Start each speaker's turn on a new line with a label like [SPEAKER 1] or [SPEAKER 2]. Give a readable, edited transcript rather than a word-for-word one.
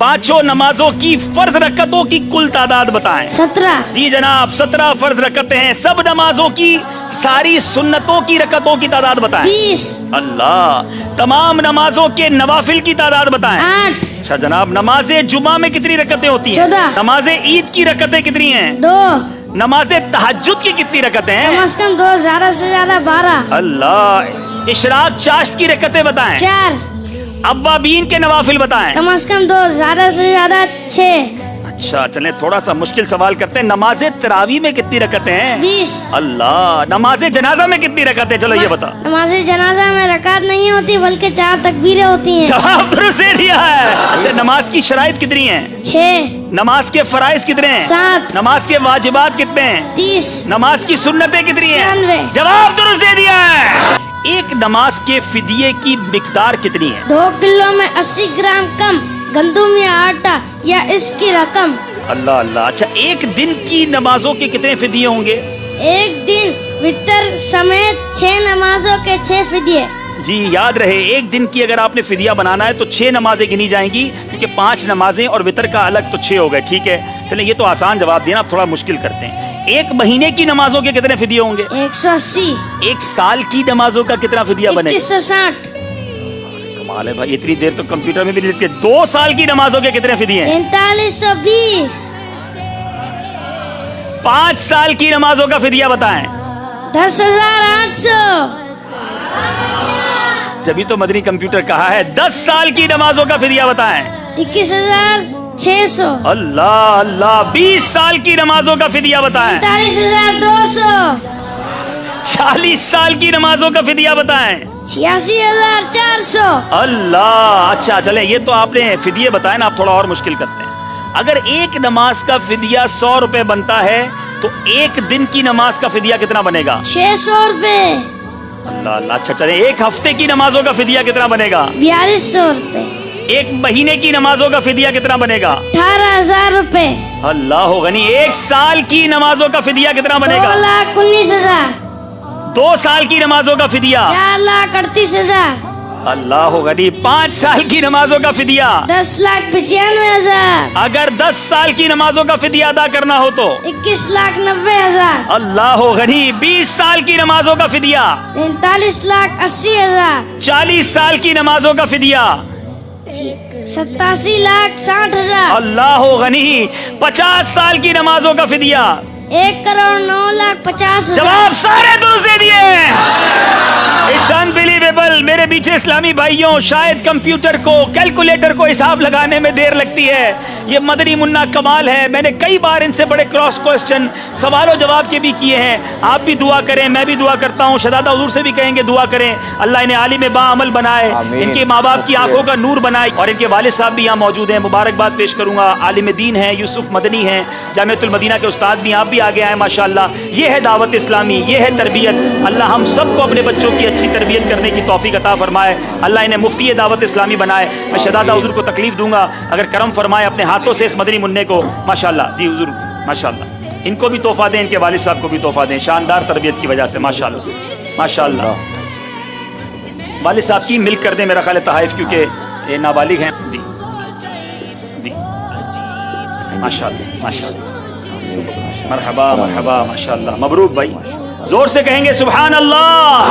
[SPEAKER 1] पांचों नमाजों की फर्ज रकतों की कुल तादाद बताएं।
[SPEAKER 2] 17,
[SPEAKER 1] जी जनाब, 17 फर्ज रकतें हैं। सब नमाजों की सारी सुन्नतों की रकतों की तादाद बताएं।
[SPEAKER 2] 20,
[SPEAKER 1] अल्लाह। तमाम नमाजों के नवाफिल की तादाद बताएं।
[SPEAKER 2] 8,
[SPEAKER 1] अच्छा जनाब, नमाजे जुमा में कितनी रकतें होती हैं?
[SPEAKER 2] 14,
[SPEAKER 1] नमाजे ईद की रकतें कितनी हैं?
[SPEAKER 2] 2,
[SPEAKER 1] नमाजे तहज्जुद की कितनी रकतें हैं?
[SPEAKER 2] कम से कम 2, ज्यादा से ज्यादा 12,
[SPEAKER 1] अल्लाह। इशराक चाश्त की रकतें बताएं।
[SPEAKER 2] 4,
[SPEAKER 1] अव्वाबीन के नवाफिल बताएं।
[SPEAKER 2] कम से कम 2, ज्यादा से ज्यादा 6,
[SPEAKER 1] अच्छा चलें, थोड़ा सा मुश्किल सवाल करते हैं। नमाजे तरावी में कितनी रकतें हैं?
[SPEAKER 2] 20,
[SPEAKER 1] अल्लाह। नमाजे जनाजा में कितनी रकतें? चलो ये बता।
[SPEAKER 2] नमाज जनाजा में रकात नहीं होती बल्कि 4 तकबीरें होती हैं।
[SPEAKER 1] जवाब दुरुस्त दे दिया है। अच्छा, नमाज की शराइत कितनी है?
[SPEAKER 2] 6,
[SPEAKER 1] नमाज के फराइज कितने हैं?
[SPEAKER 2] 7,
[SPEAKER 1] नमाज के वाजिबात कितने हैं?
[SPEAKER 2] 30,
[SPEAKER 1] नमाज की सुन्नतें कितनी हैं?
[SPEAKER 2] 96,
[SPEAKER 1] जवाब दुरुस्त दे दिया है। एक नमाज के फिदिये की मिकदार कितनी है?
[SPEAKER 2] 2 किलो में 80 ग्राम कम गंदुम या आटा या इसकी रकम।
[SPEAKER 1] अल्लाह अल्लाह। अच्छा, एक दिन की नमाजों के कितने फिदिये होंगे?
[SPEAKER 2] एक दिन वितर समेत 6 नमाजों के 6 फिदिये।
[SPEAKER 1] जी याद रहे, एक दिन की अगर आपने फिदिया बनाना है तो 6 नमाजें गिनी जाएंगी, क्योंकि 5 नमाजें और वितर का अलग तो 6 हो गए। ठीक है, चले ये तो आसान जवाब दिया, अब थोड़ा मुश्किल करते हैं। एक महीने की नमाजों के कितने फिदिये होंगे?
[SPEAKER 2] 180,
[SPEAKER 1] एक साल की नमाजों का कितना फिदिया बनेगा?
[SPEAKER 2] 2160,
[SPEAKER 1] कमाल है भाई, इतनी देर तो कंप्यूटर में भी नहीं लिखते। 2 साल की नमाजों के कितने फिदिये हैं?
[SPEAKER 2] 4320,
[SPEAKER 1] 5 साल की नमाजों का फिदिया बताएं।
[SPEAKER 2] 10,800,
[SPEAKER 1] जब तो मदनी कंप्यूटर कहा है। 10 साल की नमाजों का फिदिया बताएं।
[SPEAKER 2] 21,600,
[SPEAKER 1] अल्लाह अल्लाह। 20 साल की नमाजों का फिदिया बताएं।
[SPEAKER 2] 45,200,
[SPEAKER 1] 40 साल की नमाजों का फिदिया बताएं।
[SPEAKER 2] 86,400।
[SPEAKER 1] अल्लाह। अच्छा चले, ये तो आपने फिदिये बताए ना, आप थोड़ा और मुश्किल करते हैं। अगर एक नमाज का फिदिया 100 रुपए बनता है तो एक दिन की नमाज का फिदिया कितना बनेगा?
[SPEAKER 2] 600 रुपए।
[SPEAKER 1] अल्लाह अल्लाह। अच्छा चले, एक हफ्ते की नमाजों का फिदिया कितना बनेगा?
[SPEAKER 2] 4200 रुपए।
[SPEAKER 1] एक महीने की नमाजों का फिदिया कितना बनेगा?
[SPEAKER 2] 18,000 रुपए।
[SPEAKER 1] अल्लाह गनी। एक साल की नमाजों का फिदिया कितना बनेगा?
[SPEAKER 2] 2,19,000।
[SPEAKER 1] 2 साल की नमाजों का फिदिया?
[SPEAKER 2] 4,38,000।
[SPEAKER 1] अल्लाह गनी। 5 साल की नमाजों का फिदिया?
[SPEAKER 2] 10,95,000।
[SPEAKER 1] अगर 10 साल की नमाजों का फिदिया अदा करना हो तो?
[SPEAKER 2] 21,90,000।
[SPEAKER 1] अल्लाह गनी। 20 साल की नमाजों का फिदिया?
[SPEAKER 2] 43,80,000।
[SPEAKER 1] 40 साल की नमाजों का फिदिया?
[SPEAKER 2] 87,60,000।
[SPEAKER 1] अल्लाह गनी। 50 साल की नमाजों का फिदिया?
[SPEAKER 2] 1,09,50,000।
[SPEAKER 1] जवाब सारे दुरुस्त दे दिए। It's unbelievable. मेरे पीछे इस्लामी भाइयों, शायद कंप्यूटर को, कैलकुलेटर को हिसाब लगाने में देर लगती है। ये मदनी मुन्ना कमाल है। मैंने कई बार इनसे बड़े क्रॉस क्वेश्चन, सवालों जवाब के भी किए हैं। आप भी दुआ करें, मैं भी दुआ करता हूँ, शहजादा हुजूर से भी कहेंगे दुआ करें। अल्लाह इन्हें आलिम बाअमल बनाए, इनके माँ बाप की आंखों का नूर बनाए, और इनके वालिद साहब भी यहाँ मौजूद हैं। मुबारकबाद पेश करूंगा। आलिम दीन है, यूसुफ मदनी है, जामिअतुल मदीना के उस्ताद भी, आप भी आगे आए माशाअल्लाह। ये है दावत इस्लामी, ये है तरबियत। अल्लाह हम सबको अपने बच्चों की अच्छी तरबियत करने की तौफीक अता फरमाए। अल्लाह इन्हें मुफ्ती दावत इस्लामी बनाए। मैं शहजादा हुजूर को तकलीफ दूंगा, अगर करम फरमाए अपने हाथों से इस मदनी मुन्ने को। माशाअल्लाह जी हुजूर, माशाअल्लाह। इनको भी तोहफा दें, इनके वालिद साहब को भी तोहफा दें, शानदार तरबियत की वजह से। माशाअल्लाह माशाअल्लाह। वालिद साहब की मिल्क कर दें मेरा ख्याल है तहाइफ, क्योंकि ये नाबालिग हैं। दी दी माशाअल्लाह माशाअल्लाह। मरहबा मरहबा माशाअल्लाह। मबरूक भाई, जोर से कहेंगे सुभान अल्लाह।